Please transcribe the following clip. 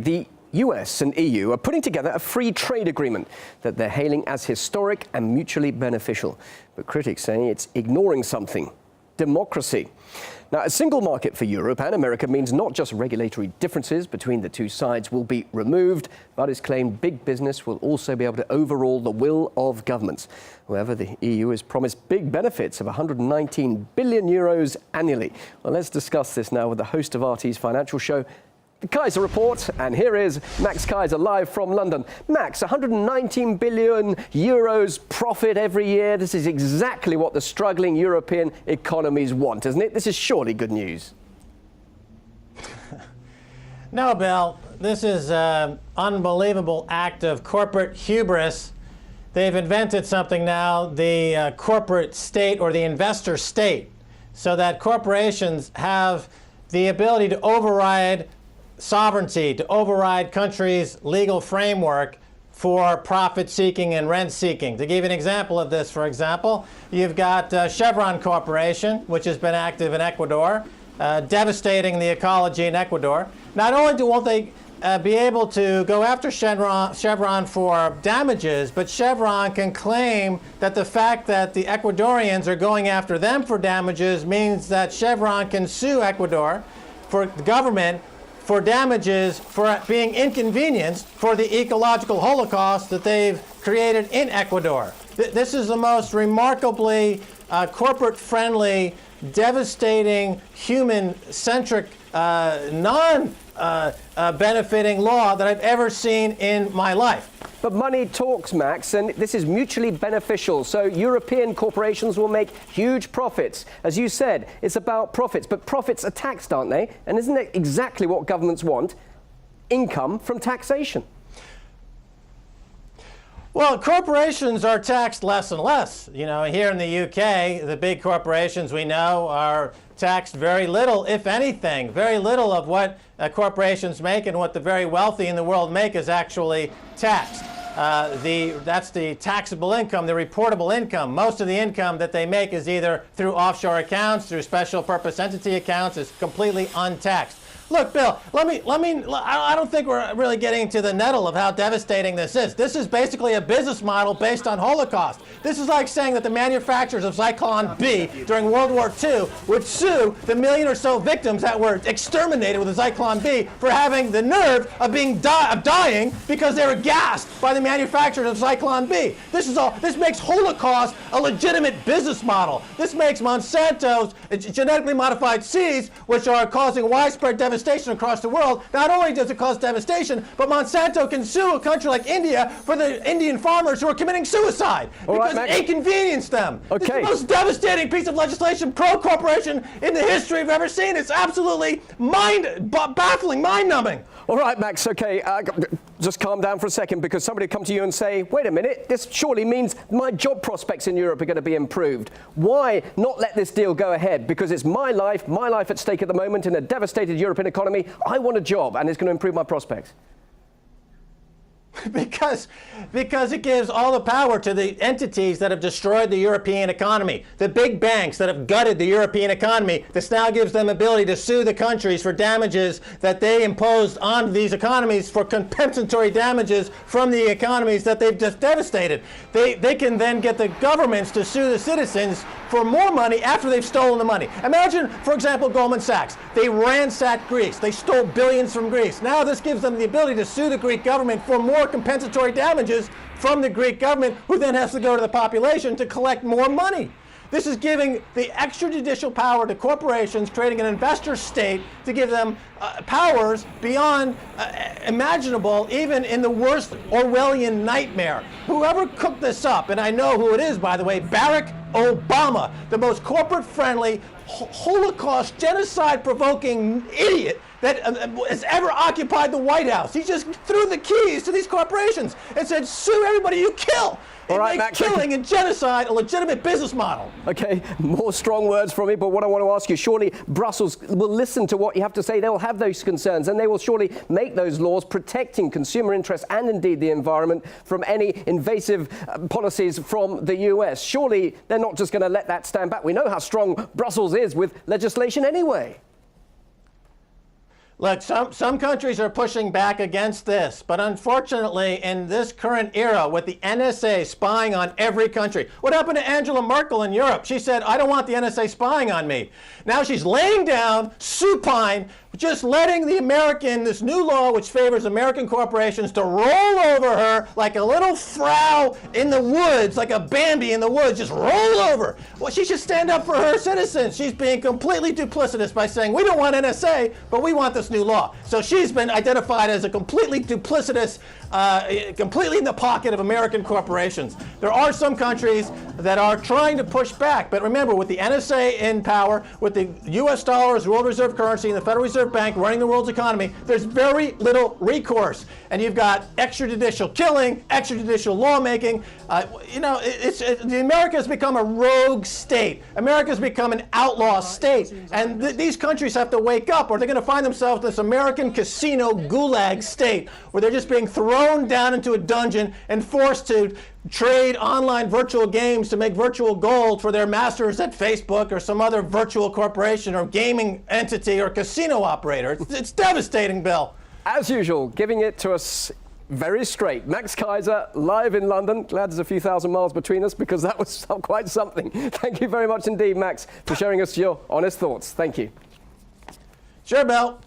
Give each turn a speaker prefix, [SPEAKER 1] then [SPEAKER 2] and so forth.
[SPEAKER 1] The US and EU are putting together a free trade agreement that they're hailing as historic and mutually beneficial. But critics say it's ignoring something: democracy. Now, a single market for Europe and America means not just regulatory differences between the two sides will be removed, but it's claimed big business will also be able to overrule the will of governments. However, the EU has promised big benefits of 119 billion euros annually. Well, let's discuss this now with the host of RT's financial show, The Keiser Report, and here is Max Keiser live from London. Max, 119 billion euros profit every year. This is exactly what the struggling European economies want, isn't it? This is surely good news.
[SPEAKER 2] No, Bill, this is an unbelievable act of corporate hubris. They've invented something now, the corporate state or the investor state, so that corporations have the ability to override sovereignty, to override countries' legal framework for profit-seeking and rent-seeking. To give you an example of this, for example, you've got Chevron Corporation, which has been active in Ecuador, devastating the ecology in Ecuador. Not only won't they be able to go after Chevron for damages, but Chevron can claim that the fact that the Ecuadorians are going after them for damages means that Chevron can sue Ecuador for the government for damages for being inconvenienced for the ecological holocaust that they've created in Ecuador. This is the most remarkably corporate-friendly, devastating, human-centric, non-benefiting law that I've ever seen in my life.
[SPEAKER 1] But money talks, Max, and this is mutually beneficial. So European corporations will make huge profits. As you said, it's about profits, but profits are taxed, aren't they? And isn't it exactly what governments want? Income from taxation.
[SPEAKER 2] Well, corporations are taxed less and less. You know, here in the UK, the big corporations we know are taxed very little, if anything. Very little of what corporations make and what the very wealthy in the world make is actually taxed. That's the taxable income, the reportable income. Most of the income that they make is either through offshore accounts, through special purpose entity accounts. It's completely untaxed. Look, Bill, I don't think we're really getting to the nettle of how devastating this is. This is basically a business model based on Holocaust. This is like saying that the manufacturers of Zyklon B during World War II would sue the million or so victims that were exterminated with the Zyklon B for having the nerve of dying because they were gassed by the manufacturers of Zyklon B. This makes Holocaust a legitimate business model. This makes Monsanto's genetically modified seeds, which are causing widespread devastation across the world. Not only does it cause devastation, but Monsanto can sue a country like India for the Indian farmers who are committing suicide because it inconvenienced them. Okay. It's the most devastating piece of legislation pro-corporation in the history we've ever seen. It's absolutely baffling, mind-numbing.
[SPEAKER 1] All right, Max, okay, just calm down for a second, because somebody will come to you and say, wait a minute, this surely means my job prospects in Europe are going to be improved. Why not let this deal go ahead? Because it's my life at stake at the moment in a devastated European economy. I want a job, and it's going to improve my prospects.
[SPEAKER 2] Because it gives all the power to the entities that have destroyed the European economy, the big banks that have gutted the European economy. This now gives them ability to sue the countries for damages that they imposed on these economies, for compensatory damages from the economies that they've just devastated. They can then get the governments to sue the citizens for more money after they've stolen the money. Imagine, for example, Goldman Sachs. They ransacked Greece. They stole billions from Greece. Now this gives them the ability to sue the Greek government for more compensatory damages from the Greek government, who then has to go to the population to collect more money. This is giving the extrajudicial power to corporations, creating an investor state to give them powers beyond imaginable, even in the worst Orwellian nightmare. Whoever cooked this up, and I know who it is, by the way, Barack Obama, the most corporate-friendly, Holocaust, genocide-provoking idiot that has ever occupied the White House. He just threw the keys to these corporations and said, sue everybody you kill. It makes killing and genocide a legitimate business model.
[SPEAKER 1] Okay, more strong words from me, but what I want to ask you, surely Brussels will listen to what you have to say. They will have those concerns, and they will surely make those laws protecting consumer interests and indeed the environment from any invasive policies from the US. Surely they're not just going to let that stand back. We know how strong Brussels is with legislation anyway.
[SPEAKER 2] Look, some countries are pushing back against this, but unfortunately, in this current era, with the NSA spying on every country, what happened to Angela Merkel in Europe? She said, I don't want the NSA spying on me. Now she's laying down, supine, just letting this new law which favors American corporations to roll over her like a little frau in the woods, like a Bambi in the woods, just roll over. Well, she should stand up for her citizens. She's being completely duplicitous by saying, we don't want NSA, but we want this new law. So she's been identified as a completely duplicitous, completely in the pocket of American corporations. There are some countries that are trying to push back, but remember, with the NSA in power, with the US dollar as world reserve currency and the Federal Reserve Bank running the world's economy, there's very little recourse. And you've got extrajudicial killing, extrajudicial lawmaking. America has become a rogue state. America has become an outlaw state. And these countries have to wake up, or they're going to find themselves in this American casino gulag state, where they're just being thrown down into a dungeon and forced to trade online virtual games to make virtual gold for their masters at Facebook or some other virtual corporation or gaming entity or casino operator. It's devastating, Bill.
[SPEAKER 1] As usual, giving it to us very straight. Max Keiser, live in London. Glad there's a few thousand miles between us, because that was quite something. Thank you very much indeed, Max, for sharing us your honest thoughts. Thank you.
[SPEAKER 2] Sure, Bill.